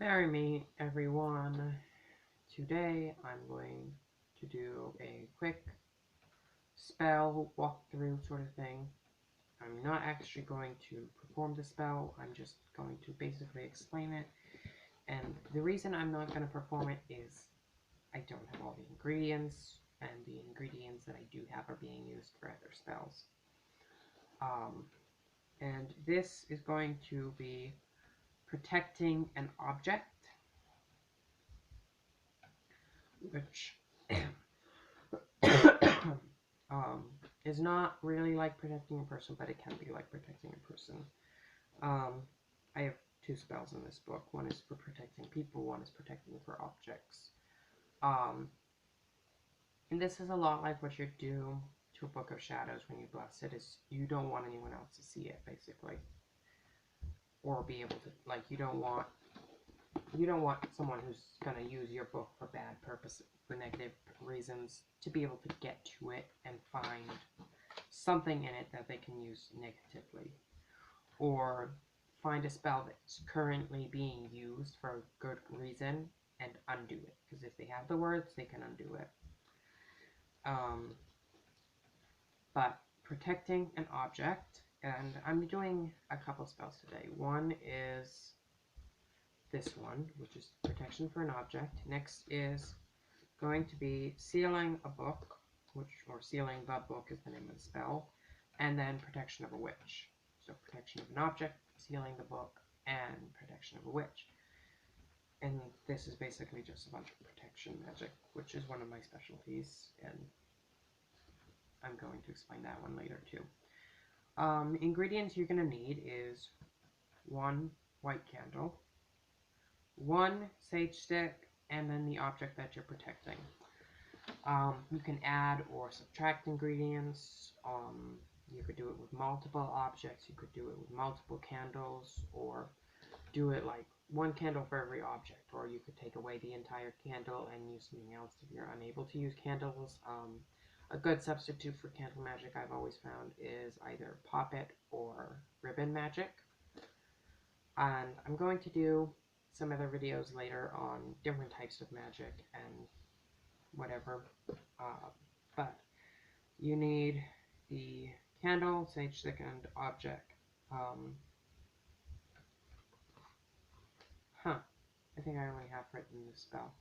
Bury me, everyone. Today I'm going to do a quick spell walkthrough sort of thing. I'm not actually going to perform the spell, I'm just going to basically explain it. And the reason I'm not going to perform it is I don't have all the ingredients, and the ingredients that I do have are being used for other spells. And this is going to be protecting an object, which is not really like protecting a person, but it can be like protecting a person. I have two spells in this book. One is for protecting people, one is protecting for objects. And this is a lot like what you do to a Book of Shadows when you bless it, is you don't want anyone else to see it, basically. Or be able to, like, you don't want someone who's going to use your book for bad purposes, for negative reasons, to be able to get to it and find something in it that they can use negatively. Or find a spell that's currently being used for a good reason and undo it. Because if they have the words, they can undo it. But protecting an object, and I'm doing a couple spells today. One is this one, which is protection for an object. Next is going to be sealing a book, or sealing the book is the name of the spell, and then protection of a witch. So protection of an object, sealing the book, and protection of a witch. And this is basically just a bunch of protection magic, which is one of my specialties, and I'm going to explain that one later too. Ingredients you're going to need is 1 white candle, 1 sage stick, and then the object that you're protecting. You can add or subtract ingredients. You could do it with multiple objects, you could do it with multiple candles, or do it like 1 candle for every object, or you could take away the entire candle and use something else if you're unable to use candles. A good substitute for candle magic I've always found is either poppet or ribbon magic. And I'm going to do some other videos later on different types of magic and whatever. But you need the candle, sage stick, and object. I think I only have written this spell,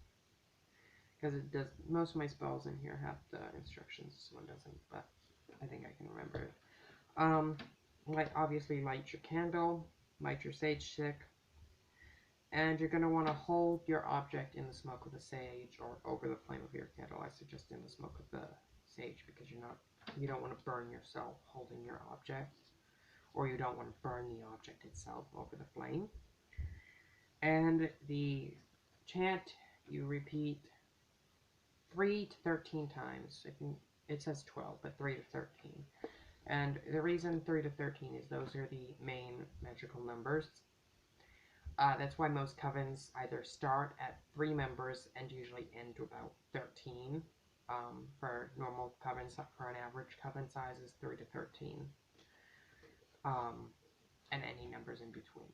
because it does, most of my spells in here have the instructions, this one doesn't, but I think I can remember it. Obviously light your candle, light your sage stick, and you're going to want to hold your object in the smoke of the sage, or over the flame of your candle. I suggest in the smoke of the sage, because you don't want to burn yourself holding your object, or you don't want to burn the object itself over the flame. And the chant you repeat 3 to 13 times. I think it says 12, but 3 to 13. And the reason 3 to 13 is those are the main magical numbers. That's why most covens either start at 3 members and usually end to about 13. For normal covens, for an average coven size is 3 to 13. And any numbers in between.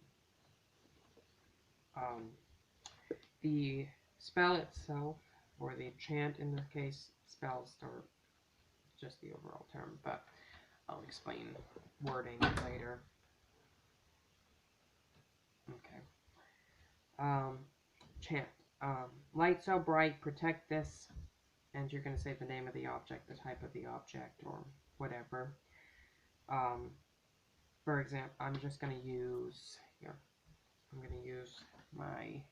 The spell itself, or the chant in this case, spells are just the overall term, but I'll explain wording later. Okay. Chant. Light so bright, protect this, and you're going to say the name of the object, the type of the object, or whatever. For example, I'm just going to use, I'm going to use my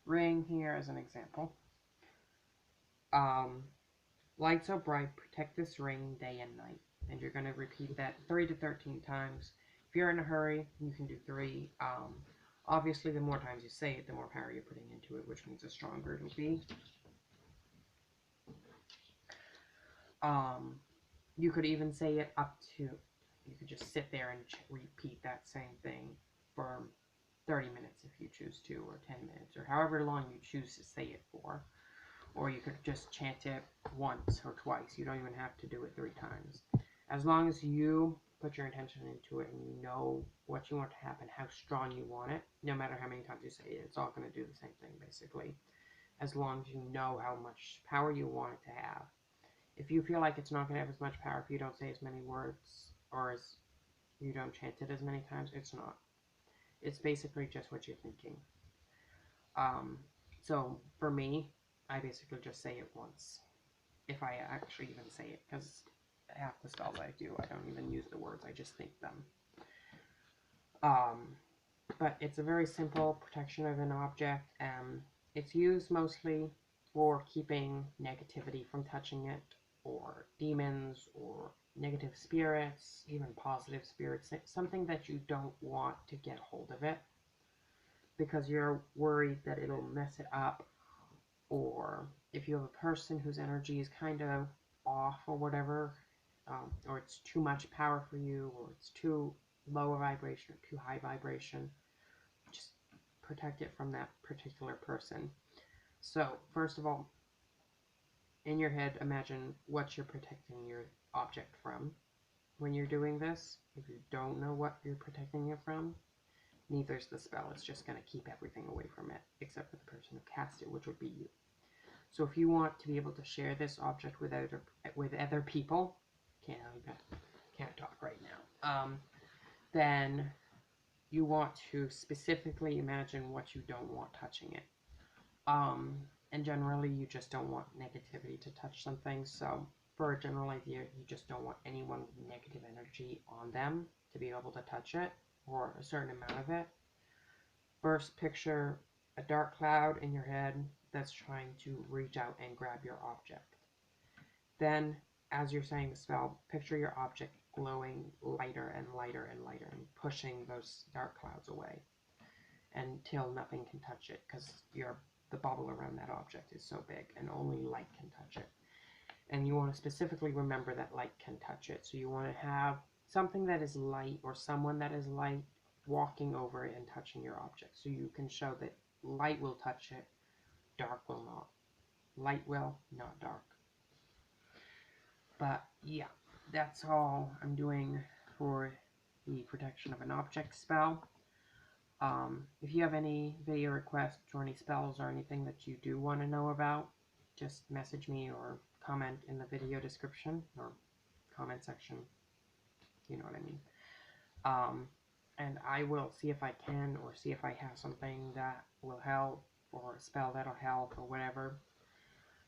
ring here as an example. Light so bright, protect this ring day and night. And you're going to repeat that 3 to 13 times. If you're in a hurry, you can do 3. Obviously, the more times you say it, the more power you're putting into it, which means the stronger it'll be. You could even say it up to, you could just sit there and repeat that same thing for 30 minutes if you choose to, or 10 minutes, or however long you choose to say it for. Or you could just chant it once or twice. You don't even have to do it 3 times. As long as you put your intention into it and you know what you want to happen, how strong you want it, no matter how many times you say it, it's all going to do the same thing basically, as long as you know how much power you want it to have. If you feel like it's not going to have as much power if you don't say as many words or as you don't chant it as many times, it's not. It's basically just what you're thinking. So for me, I basically just say it once, if I actually even say it, because half the spells I do, I don't even use the words, I just think them. But it's a very simple protection of an object. It's used mostly for keeping negativity from touching it, or demons, or negative spirits, even positive spirits, something that you don't want to get hold of it, because you're worried that it'll mess it up, or if you have a person whose energy is kind of off or whatever, or it's too much power for you, or it's too low a vibration or too high vibration, just protect it from that particular person. So first of all, in your head, imagine what you're protecting your object from. When you're doing this, if you don't know what you're protecting it from, neither's the spell. It's just going to keep everything away from it, except for the person who cast it, which would be you. So if you want to be able to share this object with other people, can't talk right now, then you want to specifically imagine what you don't want touching it. And generally you just don't want negativity to touch something, so for a general idea, you just don't want anyone with negative energy on them to be able to touch it, or a certain amount of it. First, picture a dark cloud in your head that's trying to reach out and grab your object. Then, as you're saying the spell, picture your object glowing lighter and lighter and lighter and pushing those dark clouds away until nothing can touch it, because the bubble around that object is so big and only light can touch it. And you want to specifically remember that light can touch it. So you want to have something that is light or someone that is light walking over it and touching your object. So you can show that light will touch it, dark will not. Light will, not dark. But yeah, that's all I'm doing for the protection of an object spell. If you have any video requests or any spells or anything that you do want to know about, just message me or comment in the video description or comment section. You know what I mean. And I will see if I can, or see if I have something that will help, or a spell that'll help, or whatever.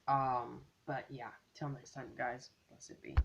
But yeah, till next time, guys. Blessed be.